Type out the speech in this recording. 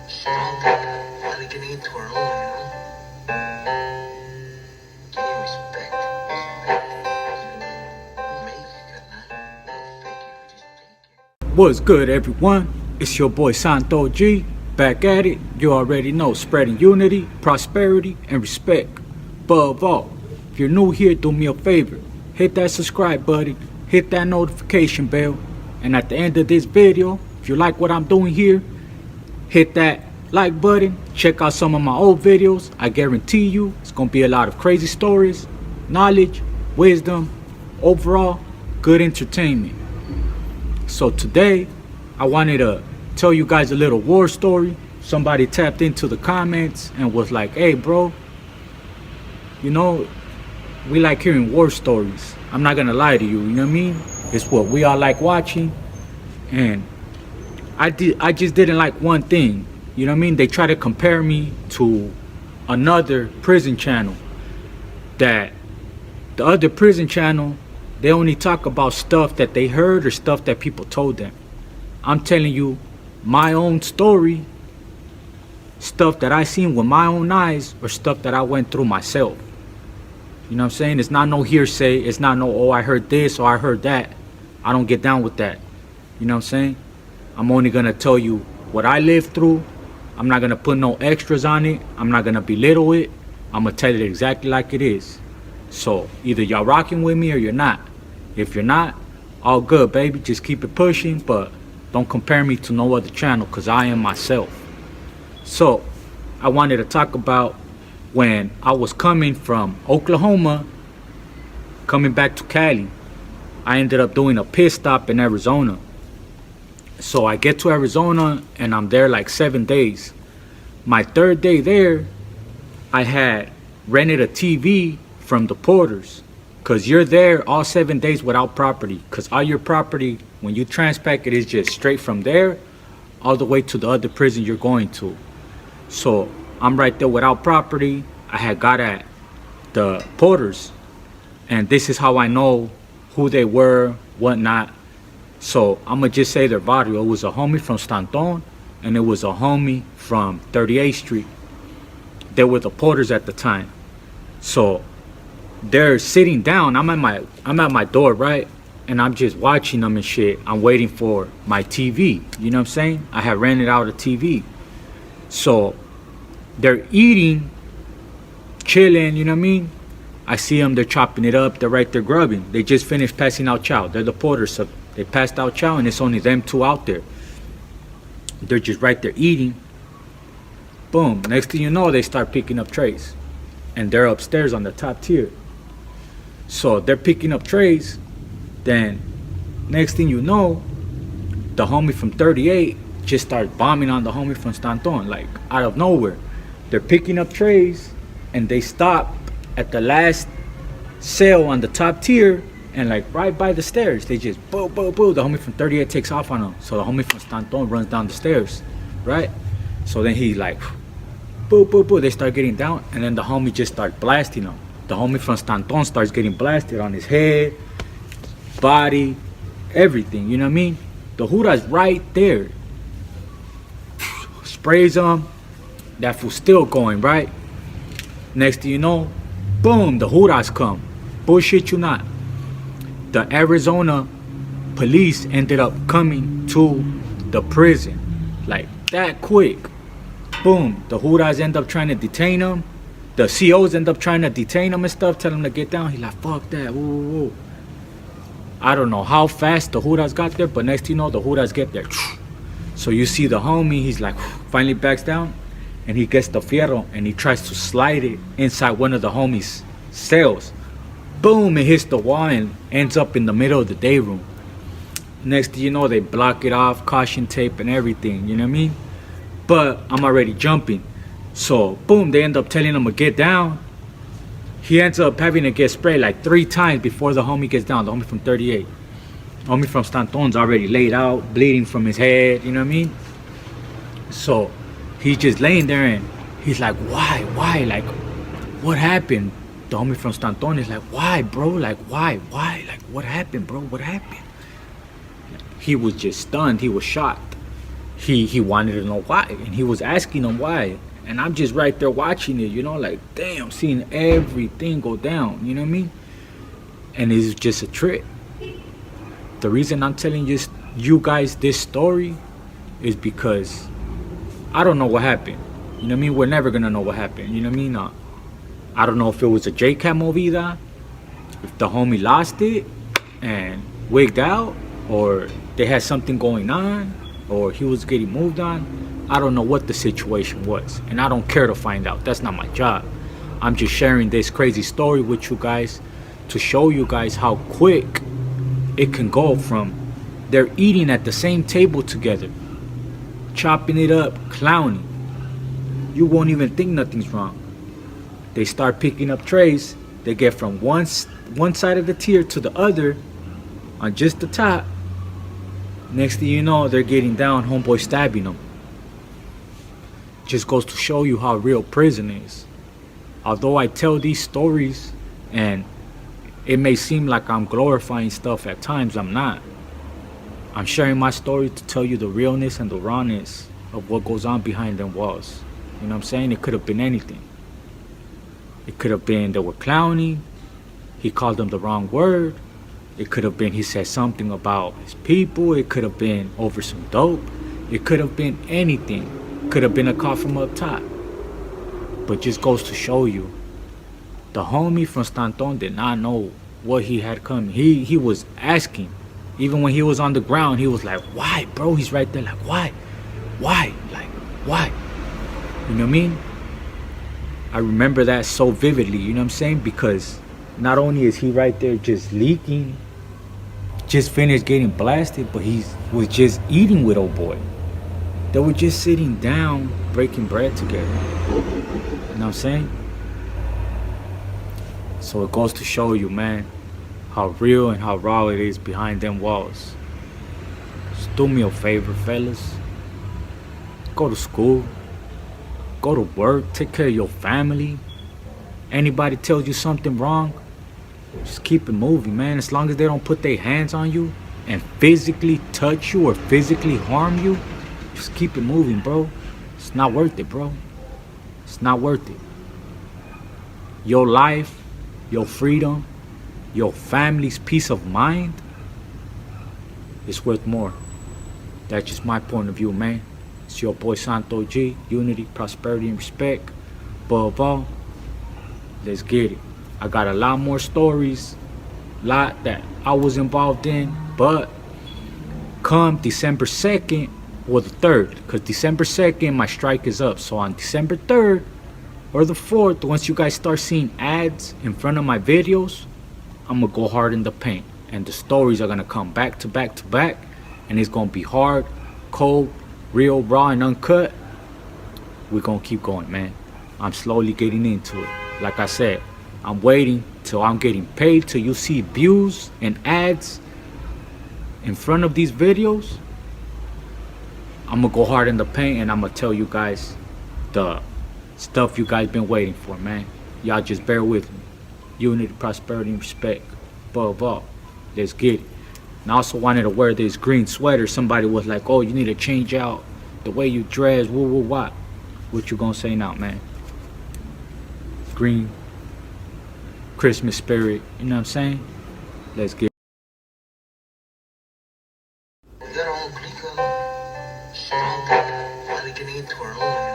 strong people finally getting into our own, Getting respect. Make it, man. Don't fake it, just take it. What's good, everyone? It's your boy Santo G, back at it. You already know, spreading unity, prosperity, and respect. Above all, if you're new here, do me a favor. Hit that subscribe button, hit that notification bell, and at the end of this video, if you like what I'm doing here, hit that like button. Check out some of my old videos. I guarantee you it's gonna be a lot of crazy stories, knowledge, wisdom, overall good entertainment. So today I wanted to tell you guys a little war story. Somebody tapped into the comments and was like, hey bro, you know, we like hearing war stories. I'm not gonna lie to you, you know what I mean? It's what we all like watching. And I just didn't like one thing, you know what I mean? They try to compare me to another prison channel. That the other prison channel, they only talk about stuff that they heard or stuff that people told them. I'm telling you my own story, stuff that I seen with my own eyes, or stuff that I went through myself. You know what I'm saying? It's not no hearsay. It's not no, oh, I heard this or I heard that. I don't get down with that. You know what I'm saying? I'm only gonna tell you what I lived through. I'm not gonna put no extras on it. I'm not gonna belittle it. I'm gonna tell it exactly like it is. So either y'all rocking with me or you're not. If you're not, all good, baby. Just keep it pushing, but don't compare me to no other channel, because I am myself. So I wanted to talk about when I was coming from Oklahoma, coming back to Cali. I ended up doing a pit stop in Arizona. So I get to Arizona and I'm there like 7 days. My third day there, I had rented a TV from the porters, because you're there all 7 days without property, because all your property, when you transpack it, is just straight from there all the way to the other prison you're going to. So I'm right there without property. I had got at the porters, and this is how I know who they were, whatnot. So I'm gonna just say their barrio. It was a homie from Stanton, and it was a homie from 38th Street. They were the porters at the time. So they're sitting down. I'm at my door, right? And I'm just watching them and shit. I'm waiting for my TV. You know what I'm saying? I had rented out a TV. So they're eating, chilling, you know what I mean? I see them, they're chopping it up, they're right there grubbing. They just finished passing out chow. They're the porters, so they passed out chow, and it's only them two out there. They're just right there eating. Boom, next thing you know, they start picking up trays. And they're upstairs on the top tier. So they're picking up trays. Then next thing you know, the homie from 38 just starts bombing on the homie from Stanton, like out of nowhere. They're picking up trays and they stop at the last cell on the top tier, and like right by the stairs, they just boo boo boo. The homie from 38 takes off on them. So the homie from Stanton runs down the stairs, right? So then he like boo boo boo. They start getting down, and then the homie just starts blasting them. The homie from Stanton starts getting blasted on his head, body, everything, you know what I mean? The Huda's right there. Sprays them. That fool's still going, right? Next thing you know, boom, the Hudas come. Bullshit you not. The Arizona police ended up coming to the prison like that quick. Boom, the Hudas end up trying to detain him. The COs end up trying to detain him and stuff, tell him to get down. He like, fuck that, woo, woo, woo. I don't know how fast the Hudas got there, but next thing you know, the Hudas get there. So you see the homie, he's like, finally backs down, and he gets the fierro, and he tries to slide it inside one of the homies' cells. Boom, it hits the wall and ends up in the middle of the day room. Next thing you know, they block it off, caution tape and everything, you know what I mean? But I'm already jumping. So boom, they end up telling him to get down. He ends up having to get sprayed like 3 times before the homie gets down, the homie from 38. Homie from Stanton's already laid out, bleeding from his head, you know what I mean? So he's just laying there and he's like, why, like, what happened? The homie from Stanton is like, why, bro? Like, why? Like, what happened, bro? What happened? He was just stunned. He was shocked. he wanted to know why, and he was asking him why. And I'm just right there watching it, like, damn, seeing everything go down, you know what I mean? And it's just a trick. The reason I'm telling you guys this story is because I don't know what happened. You know what I mean? We're never gonna know what happened. You know what I mean? I don't know if it was a J-Cat movida, if the homie lost it and wigged out, or they had something going on, or he was getting moved on. I don't know what the situation was, and I don't care to find out. That's not my job. I'm just sharing this crazy story with you guys to show you guys how quick it can go from they're eating at the same table together, chopping it up, clowning. You won't even think nothing's wrong. They start picking up trays. They get from one side of the tier to the other on just the top. Next thing you know, they're getting down, homeboy stabbing them. Just goes to show you how real prison is. Although I tell these stories and it may seem like I'm glorifying stuff at times, I'm not. I'm sharing my story to tell you the realness and the rawness of what goes on behind them walls. You know what I'm saying? It could have been anything. It could have been they were clowning. He called them the wrong word. It could have been he said something about his people. It could have been over some dope. It could have been anything. Could have been a call from up top. But just goes to show you, the homie from Stanton did not know what he had coming. He was asking. Even when he was on the ground, he was like, why, bro? He's right there like, why? Why? Like, why? You know what I mean? I remember that so vividly, you know what I'm saying? Because not only is he right there just leaking, just finished getting blasted, but he was just eating with old boy. They were just sitting down, breaking bread together. You know what I'm saying? So it goes to show you, man, how real and how raw it is behind them walls. Just do me a favor, fellas. Go to school. Go to work. Take care of your family. Anybody tells you something wrong, just keep it moving, man. As long as they don't put their hands on you and physically touch you or physically harm you, just keep it moving, bro. It's not worth it, bro. It's not worth it. Your life, your freedom, your family's peace of mind is worth more. That's just my point of view, man. It's your boy Santo G. Unity, prosperity, and respect. Above all, let's get it. I got a lot more stories, lot that I was involved in, but come December 2nd, or the 3rd, because December 2nd, my strike is up. So on December 3rd or the 4th, once you guys start seeing ads in front of my videos, I'm going to go hard in the paint. And the stories are going to come back to back to back. And it's going to be hard, cold, real, raw, and uncut. We're going to keep going, man. I'm slowly getting into it. Like I said, I'm waiting till I'm getting paid, till you see views and ads in front of these videos. I'm going to go hard in the paint, and I'm going to tell you guys the stuff you guys been waiting for, man. Y'all just bear with me. Unity, prosperity, and respect. Above all, let's get it. And I also wanted to wear this green sweater. Somebody was like, oh, you need to change out the way you dress, what? What you gonna say now, man? Green, Christmas spirit, you know what I'm saying? Let's get it. They're all Greek, strong, finally getting into our own.